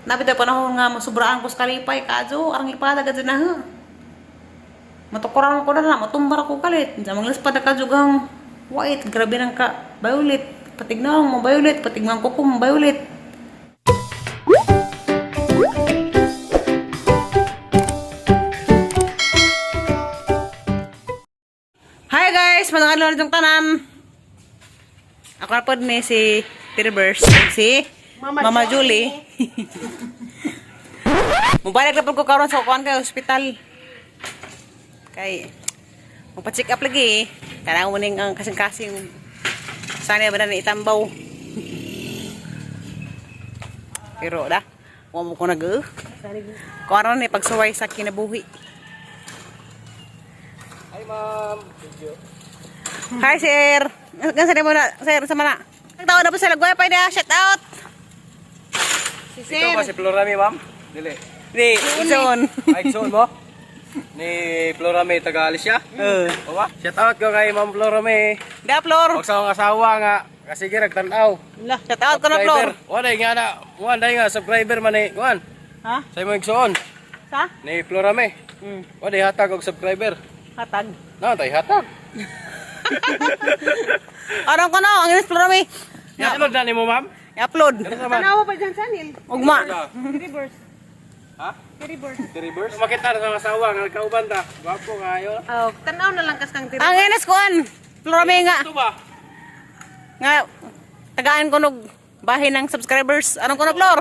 Nabi tayo panahon nga masubraan ko sa kalipay, kadyo, ang lipada ka dyan na ha. Matukuran ko na matumbar ako kalit. Sa mga lispad na kadyo gang white, grabe nang ka, violet. Patignan mo, violet, patignan ko kung violet. Hi guys, manangalan itong tanan. Ako na po ni si Tiribers, si Mama Julie. Mubalik na po ko karon sa kuan kay hospital. Kay magpa-check up lagi. Kailangan mo ning ang kasing-kasing sana ba na itambaw. Pero da, wa mo ko nag karon ni pagsuway sa kinabuhi. Hi ma'am. Hi sir. Gansa mo na sir sa mana. Nagtaon na po sa lagway pa na shout out. Si sir. Ikaw ba si Florami ma'am? Dili. Di, Ison. Ay, Ison mo? Ni Florami taga Alicia? Owa? Shout out ko kay ma'am Florami. Da Flor. Huwag sa akong asawa nga. Kasi gira tanaw. Shout out ko na Flor. Waday nga na. Waday nga subscriber man ni. Kuan. Ha? Sa mo igsoon. Sa? Ni Florami. Waday hatag og subscriber. Hatag. Na, tay hatag. Arang ko na, ang inis Flor mi. Upload na ni mo ma'am? I-upload. Tanawa pa dyan, Sanil. Ugma. Reverse. Ha? Reverse. Reverse? Makita na sa asawa nga nagkauban ta. Gwapo kayo. Oh, tanaw na lang kas kang Ang inis ko an. Flor mi nga. Ito ba? Nga, tagaan ko nog bahin ng subscribers. Anong ko na Flor?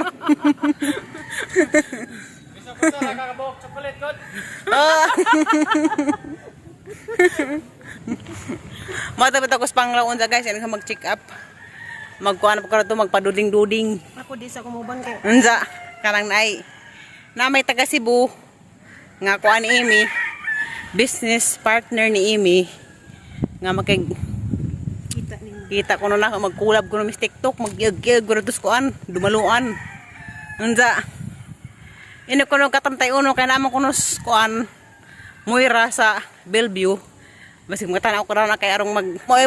Bisa ko na nakakabuhok sa palit ko. Matapit ako sa panglaon sa guys. Yan ka mag-check up. Magkuhan pa ka na ito, magpaduding-duding. Ako di sa kumuban kay. Unsa, karang naay. Na may taga Cebu. Nga kuan ni Amy. Business partner ni Amy. Nga makig Kita ninyo. kita ko na magkulab ko na mis TikTok. Mag-iag-iag ko na ito kuan. Dumaluan. Unsa. Ini ko nung katantay uno. Kaya naman ko nung kuan. Moira sa Bellevue. Masig mga tanaw ko na kay arong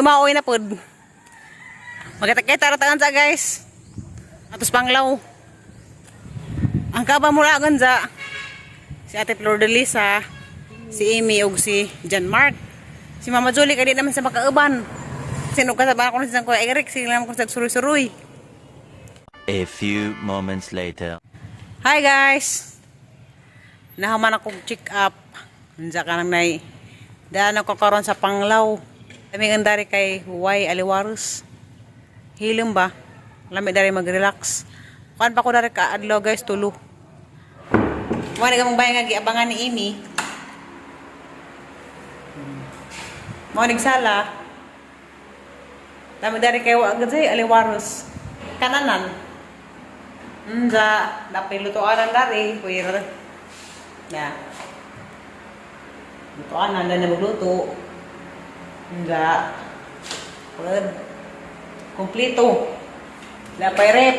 maoy na pod. Magkita-kita ratangan sa guys. Atos panglaw. Ang kaba mula ganza. Si Ate Flor de Lisa, si Amy ug si John Mark. Si Mama Julie kay di naman sa makauban. Sino ka sa bana ko sa Kuya Eric, sila naman ko sa suruy-suruy. A few moments later. Hi guys. Nahaman ako check up. Unsa ka nang nay. Daan ako karon sa panglaw. Kami andari kay Y Aliwaros. Hilom ba? Lami dari mag-relax. Kuan pa ko dari ka adlaw guys tulo. Mo ni gamang bayan nga giabangan ni Amy. Mo sala. Lami dari kay wa gid Aliwaros. Kananan. Unsa napilutoan dari kuya. Ya. Lutoan na magluto. Unsa. Pud. Kompleto. Lapay rep.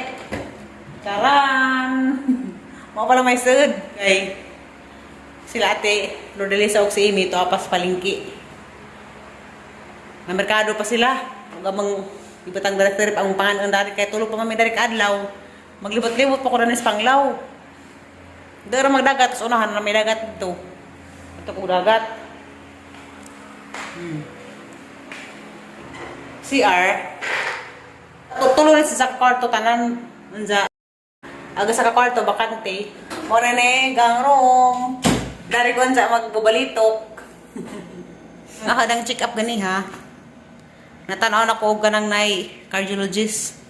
Charan. Mao pala may sud. Kay sila Ate Rodelisa og si Amy to apas palingki. Na merkado pa sila. Ug amang ibatang director ang pangalan dati kay tulog pa kami dari kadlaw. Maglibot-libot pa ko na sa panglaw. Dara magdagat sa unahan na may dagat dito. Ito ko dagat. CR. Tulo na sa kwarto tanan. Unsa. Aga sa kwarto bakante. Mo na ne gang room. Dari ko unsa magbubalitok. Nakadang check up gani ha. Natanaw na ko og kanang nay cardiologist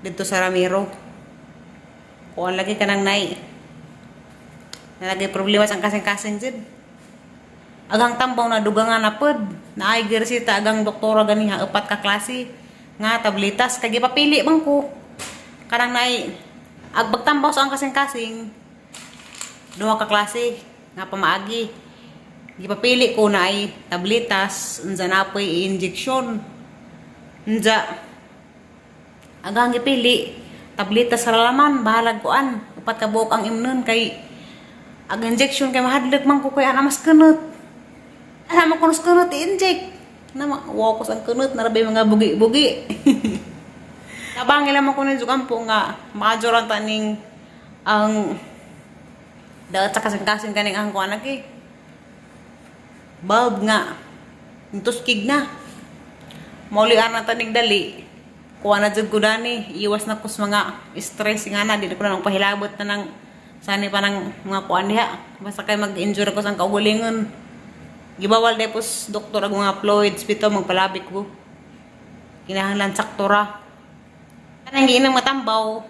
dito sa Ramiro. Kuan lagi kanang nay. Nalagay problema sa kasing-kasing jud. Agang tambaw na dugangan na pod. Naay giresita agang doktora gani ha 4 ka klase nga tabletas kay gipapili man ko. Kanang naay agbagtambaw sa ang kasing-kasing 2 ka klase nga pamaagi. Gipapili ko na ay tabletas unsa napoy injection. Unsa agang gipili tabletas sa laman bahalag kuan 4 ka buok ang imnon kay ag injection kay mahadlok man ko kay ana mas kenut. Ano ko nus kenut i-inject. Na wow ko sang kenut narabay mga bugi-bugi. Nabangil mo ko nung kampo nga majoran taning ang daot sa kasing-kasing kaning ang kuan lagi. Bulb nga. Tuskig na. Mauli ana tanig dali. Kuha na jud ko dani, iwas na ko sa mga stress nga na, di ko na nang pahilabot na ng sani pa ng mga kuan diha. Basta kay mag-injure ko sa kaugalingon. Gibawal depos doktor ang mga fluids bitaw magpalabik ko. Kinahanglan saktura. Kanang giinang matambaw.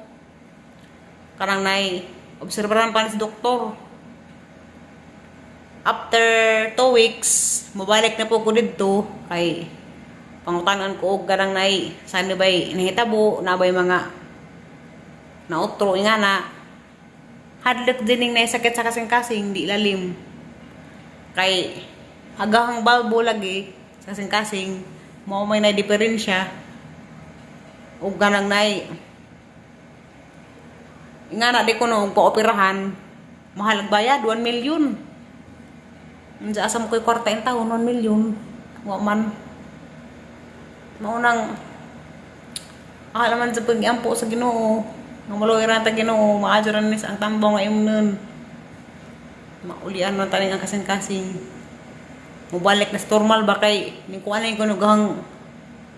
Kanang nay obserbaran pa ni si doktor. After 2 weeks, mabalik na po ko dito kay pangutanan ko og ganang nay saan bay nahitabo na bay mga nautro nga na hadlok dining nay sakit sa kasing-kasing di lalim kay hagahang balbo lagi sa kasing-kasing mao may na diferensya og ganang nay nga na di ko no paoperahan mahal bayad 1 milyon unsa asa mo koy kwarta in taon 1 milyon wa man maunang alaman sa pag-iampo sa Ginoo nga maluwiran ta Ginoo maajuran ni ang tambaw nga imnon maulian man tani ang kasing-kasing mubalik na normal ba kay ning kuan ko nugang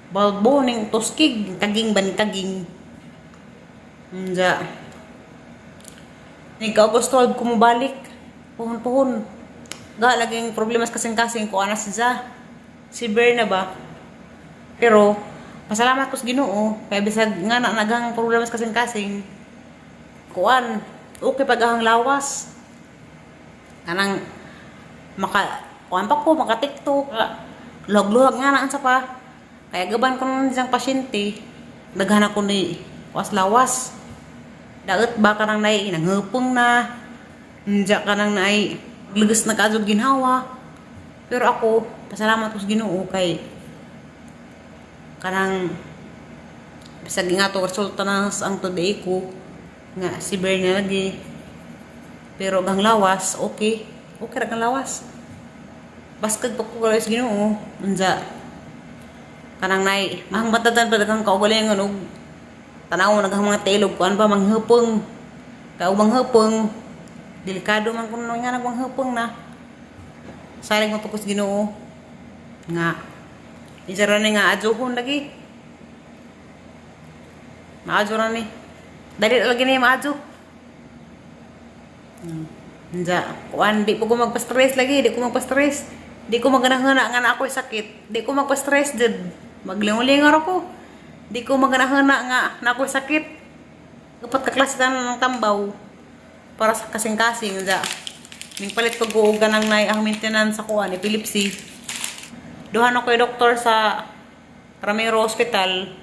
balbo ning tuskig taging banitaging unja ning August 12 ko mubalik puhon ga laging problema sa kasing-kasing ko ana siya si Berna ba. Pero pasalamat ko sa Ginoo kay bisag nga na nagang problema sa kasing-kasing kuan okay pagahang lawas kanang kuan pa ko maka TikTok log-log nga na sa pa kaya gaban ko nang isang pasyente daghan ako ni was lawas daot ba kanang nay nanghupong na unja kanang nay lugus na kadto ginhawa pero ako pasalamat ko sa Ginoo kay kanang bisag nga to resulta na ang today ko nga si Berna lagi pero gang lawas okay ra gang lawas baskag pa ko sa Ginoo unja kanang nay mahang matadan pa dagang kaugalingon og tanaw naghang mga telog kuan ba manghupong manghupong delikado man kun nga nagmanghupong na saling mo sa Ginoo nga isara ni nga adjuhon lagi. Maadjo ra ni. Dali lagi ni maadjo. Nja, kuan di po ko magpa-stress lagi, di ko magpa-stress. Di ko maganahana nga na ako'y sakit. Di ko magpa-stress jud. Maglingon-lingon ako. Di ko maganahana nga na ako'y sakit. Upat ka klase ng tambaw para sa kasing-kasing nja. Ning palit ko og ganang nay ang maintenance sa kuan epilepsy. Duhan ako kay doktor sa Ramiro Hospital,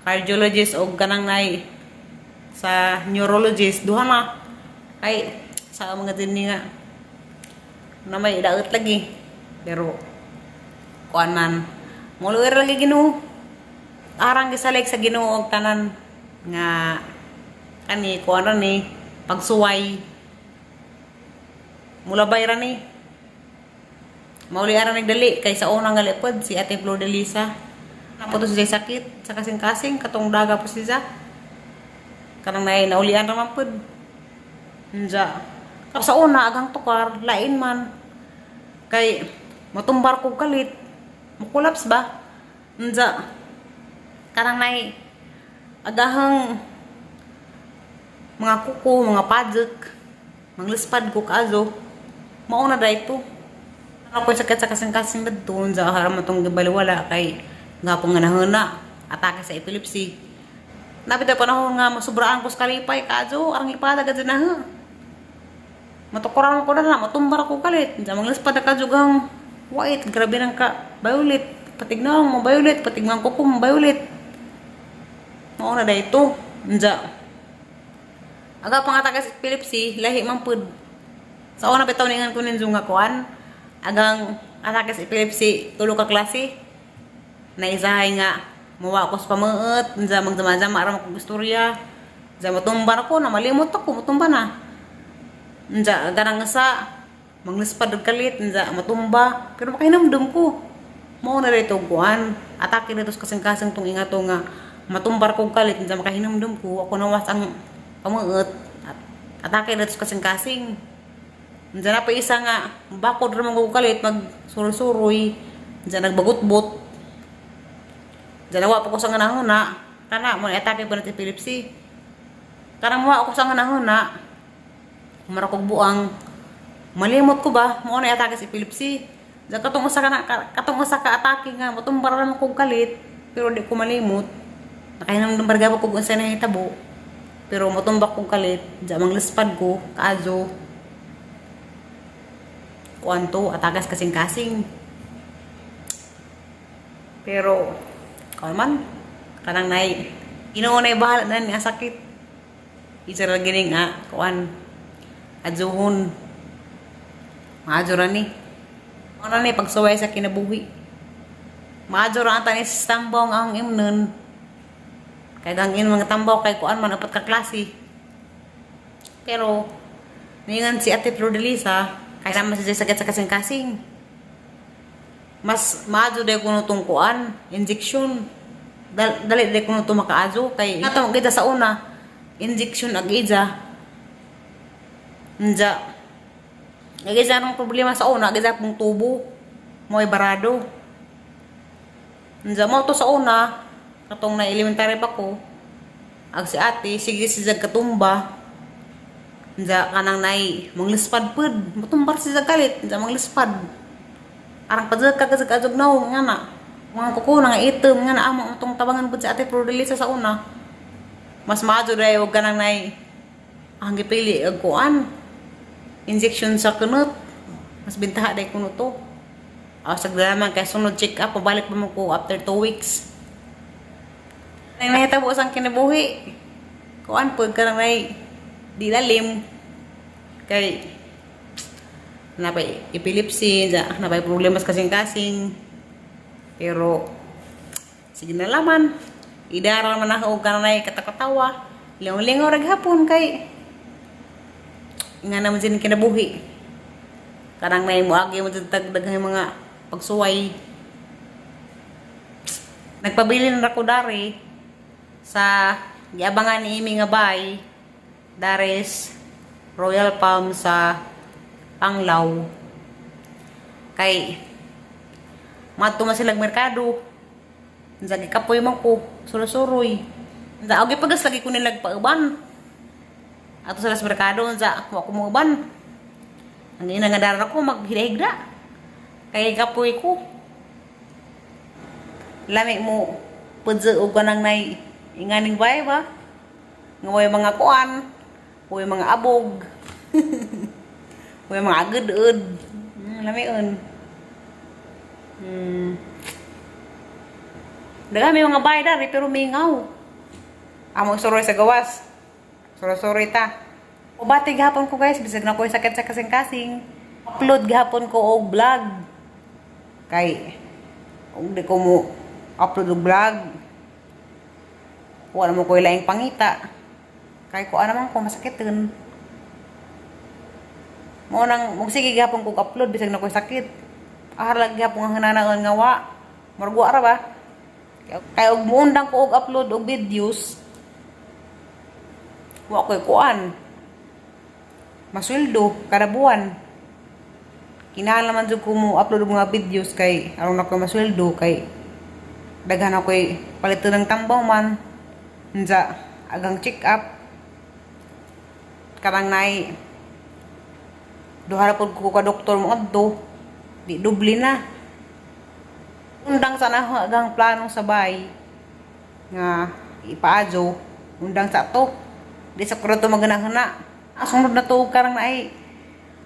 cardiologist o ganang nay sa neurologist. Duhan na kay sa mga din nga na may daot lagi. Pero kuan man muluwer lagi Ginoo. Arang gisalig sa Ginoo og tanan nga ani kuan ra ni pagsuway. Mulabay ra ni. Mauli ara nagdali kay sa unang galipod si Ate Flor de Lisa. Naputo siya sakit sa kasing-kasing katong daga po siya. Kanang naulian ra man pud. Unja. Sa una agang tukar lain man kay matumbar ko kalit. Makulaps ba? Unja. Kanang agahang mga kuko, mga padjek, manglispad ko kazo. Mauna da ito. Ako sakit sa kasing-kasing dadto sa haram matong gibaliwala kay nga po nga nahuna atake sa epilepsy. Napita panahon nga masubraan ko sa kalipay kadto arang lipada gad na. Matukuran ko na matumbar ako kalit. Sa mga lispad ka jugang white grabe nang ka violet patignaw mo violet patigman ko kung violet. Mao na dayto. Unja. Aga pang atake sa epilepsy lahi man pud. Sa una bitaw ningan ko ninjo nga kuan agang atake sa epilepsy tulo ka klase na isahay nga muwa ko sa pamuot unsa magdama-dama ra ko istorya sa matumbar ko na malimot ako mutumba na unsa ganang sa manglispad og kalit unsa matumba pero makahinumdum ko mao na dito kuan atake dito sa kasing-kasing tong ingato nga matumbar ko kalit unsa makahinumdum ko ako nawas ang pamuot at atake dito sa kasing-kasing. Diyan na pa isa nga, bakod rin mga kalit, mag-suroy-suroy. Diyan nagbagot-bot. Diyan nawa pa ko sa ganahon na, kana, mo atake pa natin epilepsy. Karang mawa ako sa ganahon na, marakog buang, malimot ko ba, mo na atake sa epilepsy. Diyan katong usa ka atake nga, matumbar naman kong kalit, pero di ko malimot. Nakahinang bargaba ko kung saan nahitabo. Pero matumbak kong kalit, diyan manglispad ko, kaazo. Kuanto, atagas kasing-kasing. Pero, man, kanang nay, inuunay bahala na nga sakit. Isa lang gining nga, kuan, adzuhon. Maadyo ra ni. Ano ni, pagsuway sa kinabuhi. Maadyo ra ang tanis tambaw nga ang imnon. Kaya ang mga tambaw kay kuan man apat ka klase. Pero, ningan si Ate Flodelisa, kaya naman siya sakit sa kasing-kasing. Mas maadyo day kuno tong kuan, injection. Dali day kuno to makaadyo kay atong kita sa una, injection ag ija. Nja. Ag-isa nung problema sa una, ag-isa pong tubo. Mo'y barado. Nja mo to sa una, katong na elementary pa ko. Ag si ate, sige si Jag katumba. Nja kanang nay manglispad pud, matumbar si Jag kalit, nja manglispad. Arang pa Jag kagazag-azog na nga na. Mga kuko nga item nga na amo tong tabangan pud si Ate Flodelisa sa una. Mas maadyo day og kanang nay ang gipili og kuan. Injection sa kunot. Mas bintaha day kuno to. Aw sagdalaman kay sunod check up pabalik pa mo ko after 2 weeks. Nang nahitabo sang kinabuhi. Kuan pud kanang nay di lalim kay napay epilepsy, napay problema sa kasing-kasing. Pero sige na laman. Idara man ako og kanay katakatawa. Lingaw-lingaw ra gihapon kay nga naman sin kinabuhi. Karang nay moagi mo daghang mga pagsuway. Nagpabili na ako dari sa giabangan ni Imi nga bay. Dares Royal Palm sa Anglaw. Kay madto man silang merkado. Nsa gikapoy man ko, suroy-suroy. Nsa og gipagas lagi ko nilag pauban. Ato sa merkado nsa wa ko mo uban. Ang ina nga daran ako maghigda. Kay kapoy ko. Lami mo pudso og kanang nay inganing bay ba? Nga way mga kuan, way mga abog. Way mga agud-ud. Lami on. Daga may mga bay dari pero mingaw. Amo suroy sa gawas. Suroy ta. Ubati gihapon ko guys, bisag na ko sakit sa kasing-kasing. Upload gihapon ko og vlog. Kay og di ko mo upload og vlog. Wala mo ko ilaing pangita. Kay ko naman ko masakiton. Mo nang sige gihapon ko upload bisag na ko sakit. Ahalag gihapon ang hananaon nga wa. Margwa ra ba? Kaya og muundang ko og upload og videos. Wa ko'y kuan. Masweldo kada buwan. Kinahanglan man jud ko mo upload og mga videos kay aron na ko masweldo kay daghan ako'y paliton ng tambaw man. Nja agang check up. Karang nay duha ra pud ko ka doktor mo adto. Di dubli na. Undang sa nahagang planong sabay nga ipaadyo undang sa to di sa kuro to maganahana asunod na to karang na ay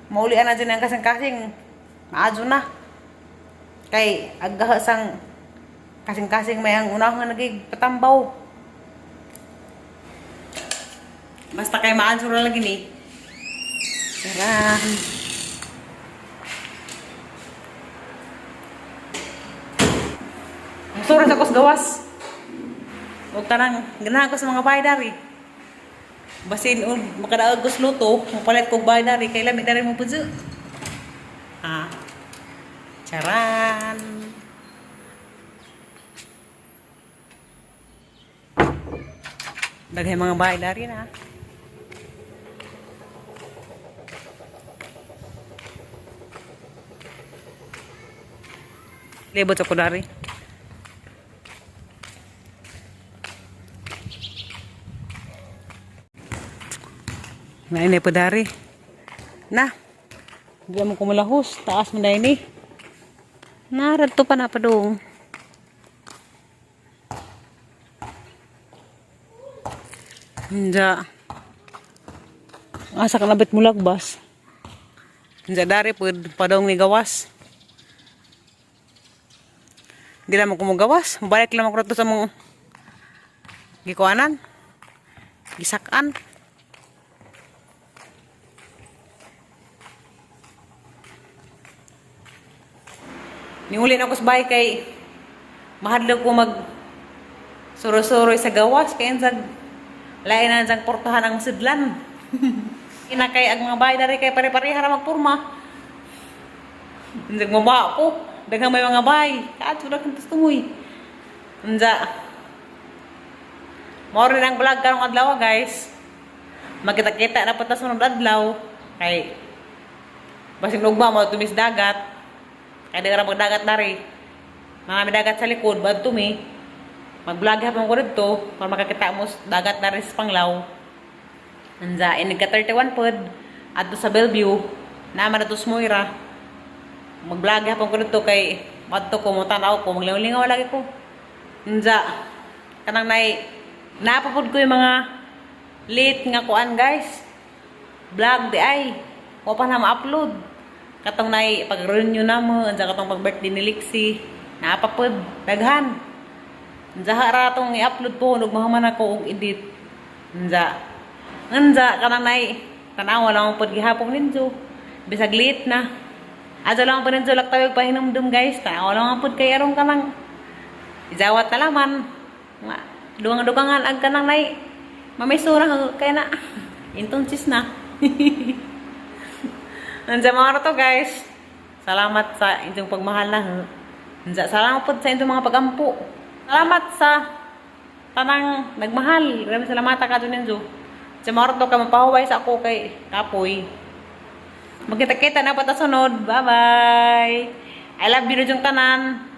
maulian na dyan ang kasing-kasing maadyo na kay aghasang kasing-kasing may ang unahang nagig patambaw basta kay maadyo na lagi ni sarang suras ako sa gawas. Huwag ka nang ganahan ko sa mga bahay dari. Basin, makadaag ko sa luto, mapalit ko bahay dari, kay lamit dari mo po dyan. Charan! Daghay mga bahay dari na. Libot sa kudari. Na ini po dari. Na. Hindi mo kumulahos. Taas mo na ini. Narad to pa na pa doon. Hindi. Asa ka nabit mo lagbas. Hindi dari po pa doon ni gawas. Hindi naman kumugawas. Mabalik lang ako sa mong gikuanan. Gisakan. Niuli na ako sa bahay kay mahadlok ko mag suro-suro sa gawas kaya sa lain na sang portahan ang sidlan. Ina kay ang mga bahay dari kay pare-pareha ra magpurma. Hindi mabaha ko. Daghang may mga bahay. Kaat sudah kan tumoy. Unja. Mao rin ang vlog karong adlaw guys. Magkita-kita na pata sunod adlaw kay basig ugma mo tumis dagat. Kaya di ka magdagat na rin. Mga may dagat sa likod, bad to me. Mag-vlog hapon ko rin to, para makakita mo dagat na rin sa Panglaw. Nandiyan, inig ka 31 pod. At to sa Bellevue, naman na to sa Moira. Mag-vlog hapon ko rin to kay madto ko, mutanaw ko, maglingaw-lingaw lagi ko. Nandiyan, kanang napapod ko yung mga late nga kuan guys. Vlog di ay. Huwag pa na ma-upload. Katong nay pag-renew na mo, ansa katong pag-birthday ni Lixie, napapod, daghan. Ansa hara tong i-upload po, nung mahaman ako og edit. Ansa kanang nay, tanawa lang po gihapon ninyo. Bisag late na. Aja lang po ninyo, laktawag pahinumdum guys. Tanawa lang po kay arong kanang izawat na laman. Dugang-dugangan ag kanang nay, mamiso na kaya na. Intonsis na. Nandiyan mga to guys. Salamat sa inyong pagmahal na. Salamat po sa inyong mga pagampo. Salamat sa tanang nagmahal. Maraming salamat ka doon ninyo. Sa mga to ka mapahuway sa ako kay Kapoy. Magkita-kita na pa ta sunod. Bye-bye. I love you na yung tanan.